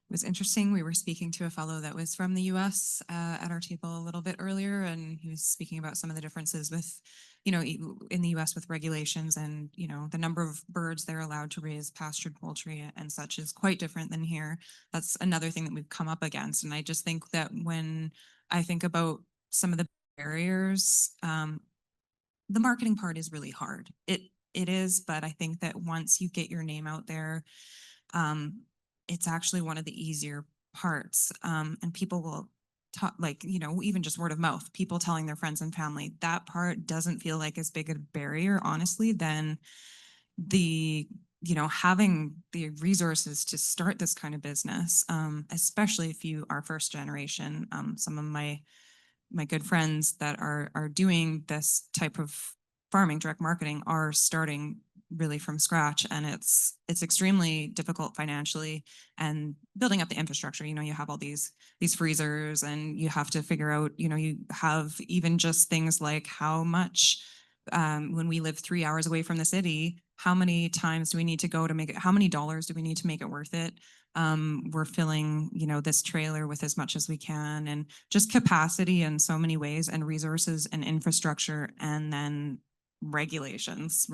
[SPEAKER 9] was interesting. We were speaking to a fellow that was from the US at our table a little bit earlier, and he was speaking about some of the differences with, in the US with regulations and, the number of birds they're allowed to raise pastured poultry and such is quite different than here. That's another thing that we've come up against. And I just think that when I think about some of the barriers, the marketing part is really hard. It is, but I think that once you get your name out there, it's actually one of the easier parts. And people will talk, like, even just word of mouth, people telling their friends and family, that part doesn't feel like as big a barrier, honestly, than the, having the resources to start this kind of business, especially if you are first generation. Some of my good friends that are doing this type of farming, direct marketing, are starting really from scratch, and it's extremely difficult financially, and building up the infrastructure. You have all these freezers, and you have to figure out, you have even just things like how much, when we live 3 hours away from the city, how many times do we need to go to make it, how many dollars do we need to make it worth it? We're filling, this trailer with as much as we can, and just capacity in so many ways, and resources and infrastructure, and then regulations,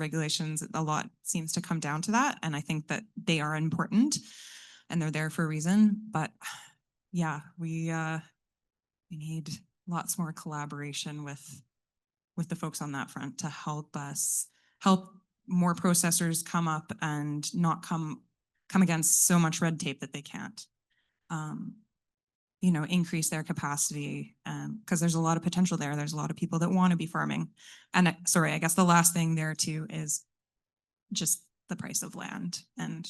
[SPEAKER 9] a lot seems to come down to that. And I think that they are important and they're there for a reason, but yeah, we need lots more collaboration with the folks on that front to help more processors come up and not come against so much red tape that they can't, increase their capacity, because there's a lot of potential there. There's a lot of people that want to be farming. And sorry, I guess the last thing there too is just the price of land. And,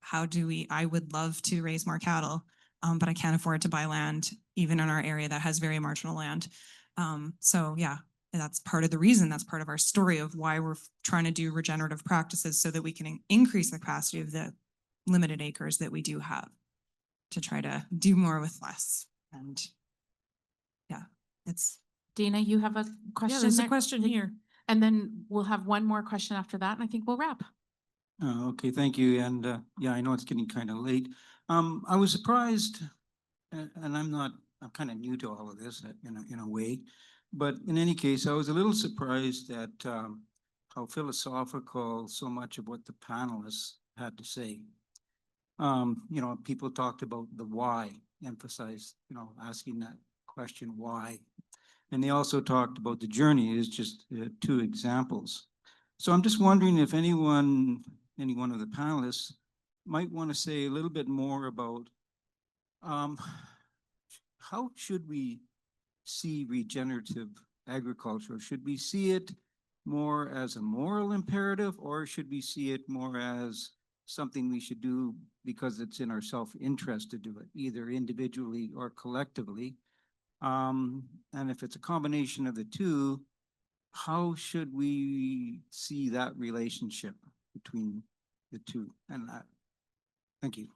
[SPEAKER 9] I would love to raise more cattle, but I can't afford to buy land, even in our area that has very marginal land. So yeah, that's part of the reason, that's part of our story of why we're trying to do regenerative practices, so that we can increase the capacity of the limited acres that we do have, to try to do more with less. And yeah, it's.
[SPEAKER 1] Dana, you have a question?
[SPEAKER 3] Yeah, there's a
[SPEAKER 1] there?
[SPEAKER 3] question here.
[SPEAKER 1] And then we'll have one more question after that, and I think we'll wrap.
[SPEAKER 10] Okay, thank you. And yeah, I know it's getting kind of late. I was surprised, and I'm kind of new to all of this in a way, but in any case, I was a little surprised at how philosophical so much of what the panelists had to say. People talked about the why, emphasized, asking that question, why? And they also talked about the journey is just 2 examples. So I'm just wondering if any one of the panelists might want to say a little bit more about how should we see regenerative agriculture? Should we see it more as a moral imperative, or should we see it more as something we should do because it's in our self-interest to do it, either individually or collectively? And if it's a combination of the two, how should we see that relationship between the two? And thank you.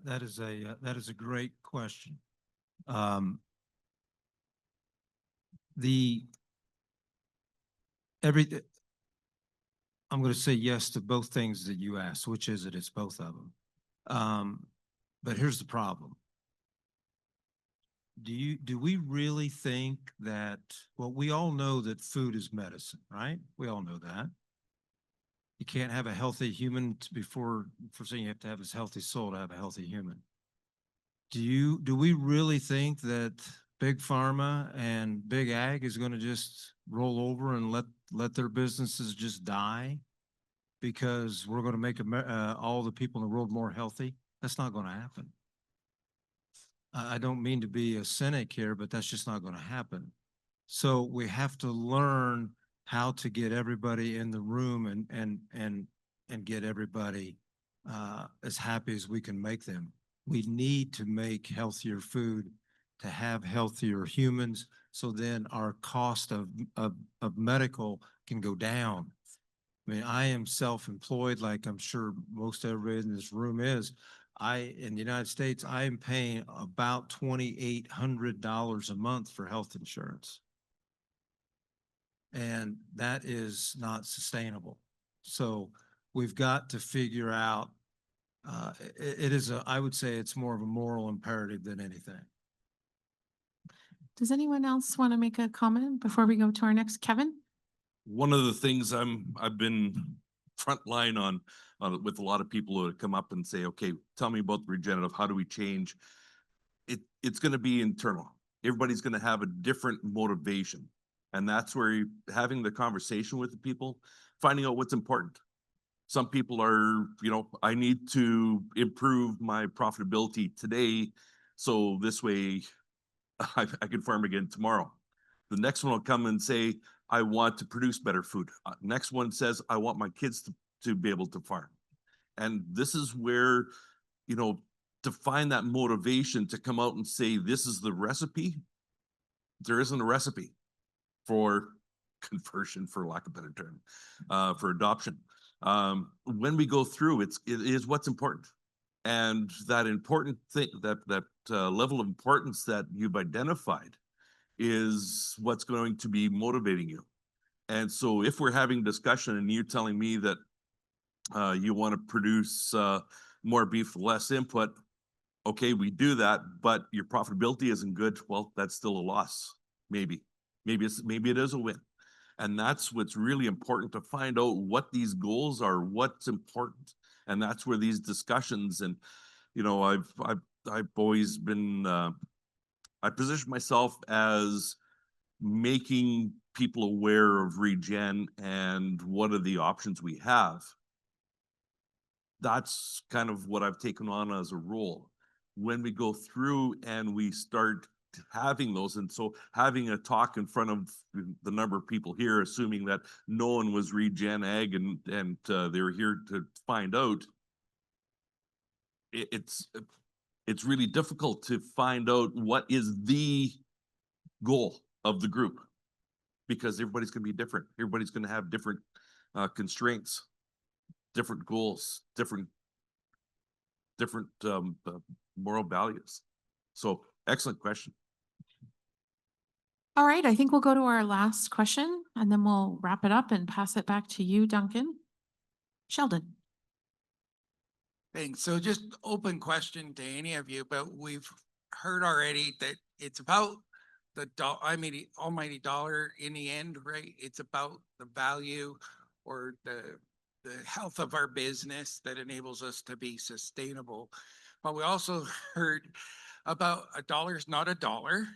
[SPEAKER 4] That is a great question. I'm going to say yes to both things that you asked. Which is it? It's both of them. But here's the problem. Do we really think that, well, we all know that food is medicine, right? We all know that. You can't have a healthy human before saying you have to have a healthy soul to have a healthy human. Do we really think that big pharma and big ag is going to just roll over and let their businesses just die because we're going to make all the people in the world more healthy? That's not going to happen. I don't mean to be a cynic here, but that's just not going to happen. So we have to learn how to get everybody in the room and get everybody as happy as we can make them. We need to make healthier food to have healthier humans, so then our cost of medical can go down. I mean, I am self-employed, like I'm sure most everybody in this room is. In the United States, I am paying about $2,800 a month for health insurance. And that is not sustainable. So we've got to figure out it is I would say it's more of a moral imperative than anything.
[SPEAKER 1] Does anyone else want to make a comment before we go to our next? Kevin?
[SPEAKER 2] One of the things I've been frontline on with a lot of people who come up and say, okay, tell me about the regenerative, how do we change? It's gonna be internal. Everybody's gonna have a different motivation. And that's where having the conversation with the people, finding out what's important. Some people are, I need to improve my profitability today, so this way I can farm again tomorrow. The next one will come and say, I want to produce better food. Next one says, I want my kids to be able to farm. And this is where, to find that motivation to come out and say, this is the recipe. There isn't a recipe for conversion, for lack of a better term, for adoption. When we go through, it is what's important. And that important thing, that level of importance that you've identified is what's going to be motivating you. And so if we're having discussion and you're telling me that you want to produce more beef, less input, okay, we do that, but your profitability isn't good, well, that's still a loss. Maybe it is a win. And that's what's really important, to find out what these goals are, what's important. And that's where these discussions, and I've always been I position myself as making people aware of regen and what are the options we have. That's kind of what I've taken on as a role. When we go through and we start having those, and so having a talk in front of the number of people here, assuming that no one was regen ag and they were here to find out, it's really difficult to find out what is the goal of the group, because everybody's going to be different. Everybody's going to have different constraints, different goals, different moral values. So excellent question.
[SPEAKER 1] All right, I think we'll go to our last question and then we'll wrap it up and pass it back to you, Duncan. Sheldon.
[SPEAKER 11] Thanks. So just open question to any of you, but we've heard already that it's about the almighty dollar in the end, right? It's about the value or the health of our business that enables us to be sustainable. But we also heard about a dollar is not a dollar,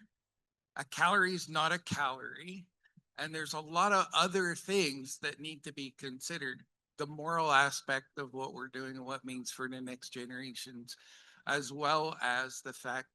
[SPEAKER 11] a calorie is not a calorie, and there's a lot of other things that need to be considered. The moral aspect of what we're doing and what it means for the next generations, as well as the fact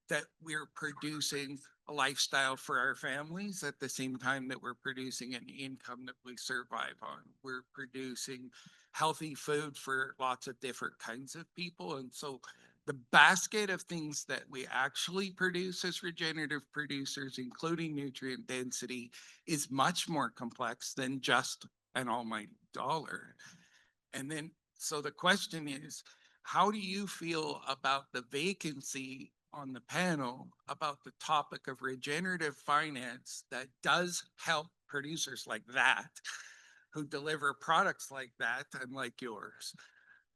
[SPEAKER 11] that we're producing a lifestyle for our families at the same time that we're producing an income that we survive on. We're producing healthy food for lots of different kinds of people. And so the basket of things that we actually produce as regenerative producers, including nutrient density, is much more complex than just an almighty dollar. And then, so the question is, how do you feel about the vacancy on the panel about the topic of regenerative finance that does help producers like that, who deliver products like that and like yours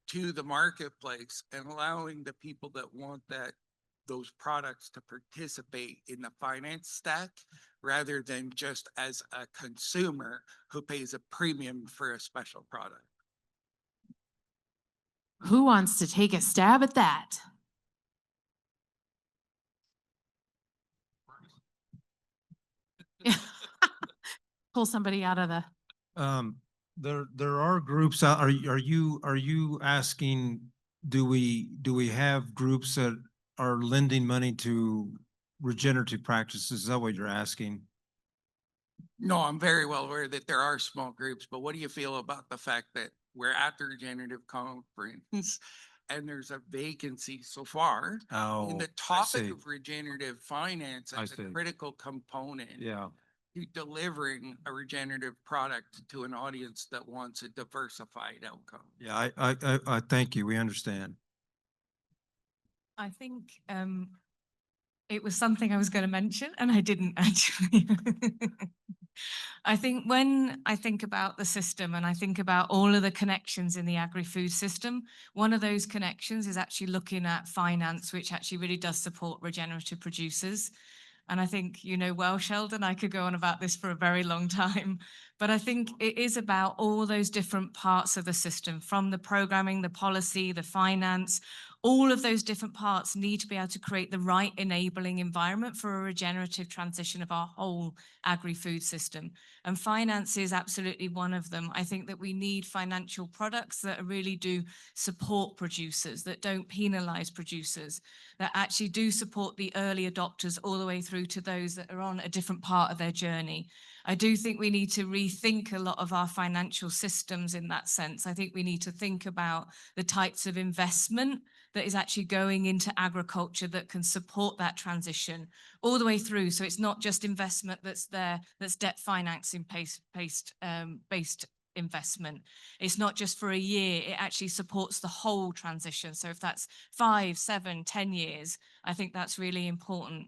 [SPEAKER 11] to the marketplace, and allowing the people that want those products to participate in the finance stack rather than just as a consumer who pays a premium for a special product?
[SPEAKER 1] Who wants to take a stab at that? Pull somebody out of the.
[SPEAKER 4] There are groups out. Are you asking, do we have groups that are lending money to regenerative practices? Is that what you're asking?
[SPEAKER 11] No, I'm very well aware that there are small groups, but what do you feel about the fact that we're at the regenerative conference and there's a vacancy so far in the topic of regenerative finance as a critical component to delivering a regenerative product to an audience that wants a diversified outcome?
[SPEAKER 4] Yeah, I thank you. We understand.
[SPEAKER 5] I think it was something I was going to mention and I didn't actually. I think when I think about the system and I think about all of the connections in the agri-food system, one of those connections is actually looking at finance, which actually really does support regenerative producers. And I think, you know, well, Sheldon, I could go on about this for a very long time, but I think it is about all those different parts of the system, from the programming, the policy, the finance. All of those different parts need to be able to create the right enabling environment for a regenerative transition of our whole agri-food system. And finance is absolutely one of them. I think that we need financial products that really do support producers, that don't penalize producers, that actually do support the early adopters all the way through to those that are on a different part of their journey. I do think we need to rethink a lot of our financial systems in that sense. I think we need to think about the types of investment that is actually going into agriculture that can support that transition all the way through. So it's not just investment that's there, that's debt financing based investment. It's not just for a year, it actually supports the whole transition. So if that's 5, 7, 10 years, I think that's really important.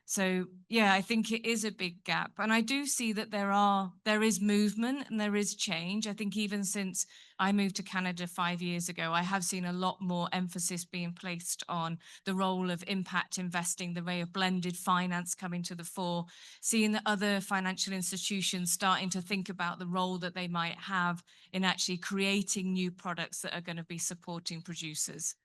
[SPEAKER 5] So yeah, I think it is a big gap. And I do see that there is movement and there is change. I think even since I moved to Canada 5 years ago, I have seen a lot more emphasis being placed on the role of impact investing, the way of blended finance coming to the fore, seeing that other financial institutions starting to think about the role that they might have in actually creating new products that are going to be supporting producers.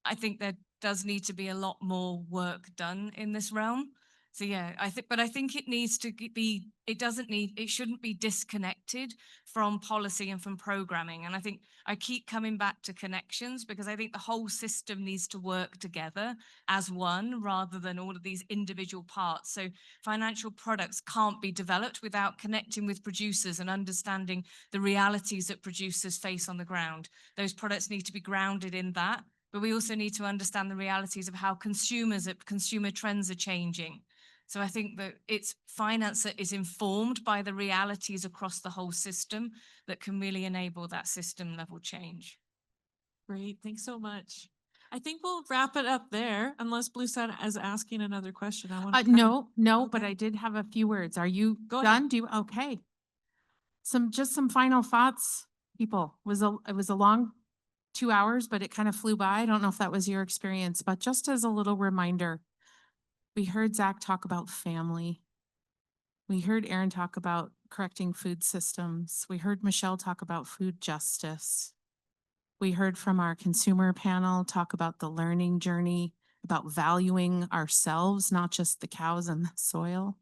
[SPEAKER 5] I think there does need to be a lot more work done in this realm. So yeah, I think it needs to be, it shouldn't be disconnected from policy and from programming. And I think I keep coming back to connections because I think the whole system needs to work together as one rather than all of these individual parts. So financial products can't be developed without connecting with producers and understanding the realities that producers face on the ground. Those products need to be grounded in that. But we also need to understand the realities of how consumer trends are changing. So I think that it's finance that is informed by the realities across the whole system that can really enable that system level change.
[SPEAKER 3] Great, thanks so much. I think we'll wrap it up there unless Blue Sun is asking another question. I want to
[SPEAKER 1] No, but I did have a few words. Are you
[SPEAKER 3] Go
[SPEAKER 1] done?
[SPEAKER 3] ahead.
[SPEAKER 1] Do you, okay. Some final thoughts, people. It was a long 2 hours, but it kind of flew by. I don't know if that was your experience, but just as a little reminder, we heard Zach talk about family. We heard Aaron talk about correcting food systems. We heard Michelle talk about food justice. We heard from our consumer panel talk about the learning journey, about valuing ourselves, not just the cows and the soil.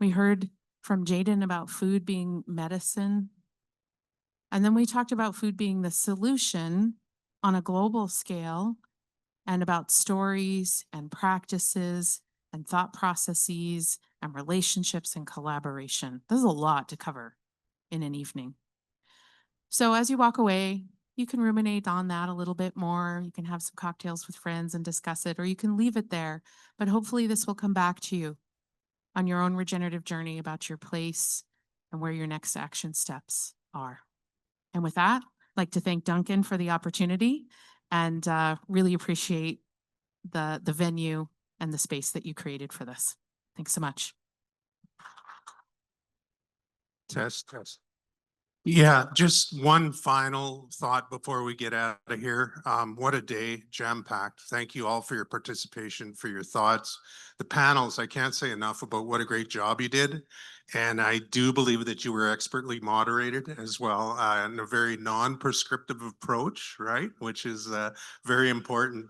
[SPEAKER 1] We heard from Jaden about food being medicine. And then we talked about food being the solution on a global scale, and about stories and practices and thought processes and relationships and collaboration. There's a lot to cover in an evening. So as you walk away, you can ruminate on that a little bit more. You can have some cocktails with friends and discuss it, or you can leave it there. But hopefully this will come back to you on your own regenerative journey about your place and where your next action steps are. And with that, I'd like to thank Duncan for the opportunity and really appreciate the venue and the space that you created for this. Thanks so much.
[SPEAKER 12] Test. Yeah, just one final thought before we get out of here. What a day, jam-packed. Thank you all for your participation, for your thoughts. The panels, I can't say enough about what a great job you did. And I do believe that you were expertly moderated as well, in a very non-prescriptive approach, right? Which is very important.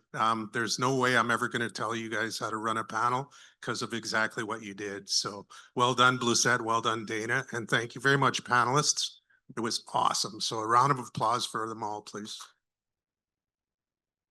[SPEAKER 12] There's no way I'm ever going to tell you guys how to run a panel because of exactly what you did. So well done, Bluesette. Well done, Dana. And thank you very much, panelists. It was awesome. So a round of applause for them all, please.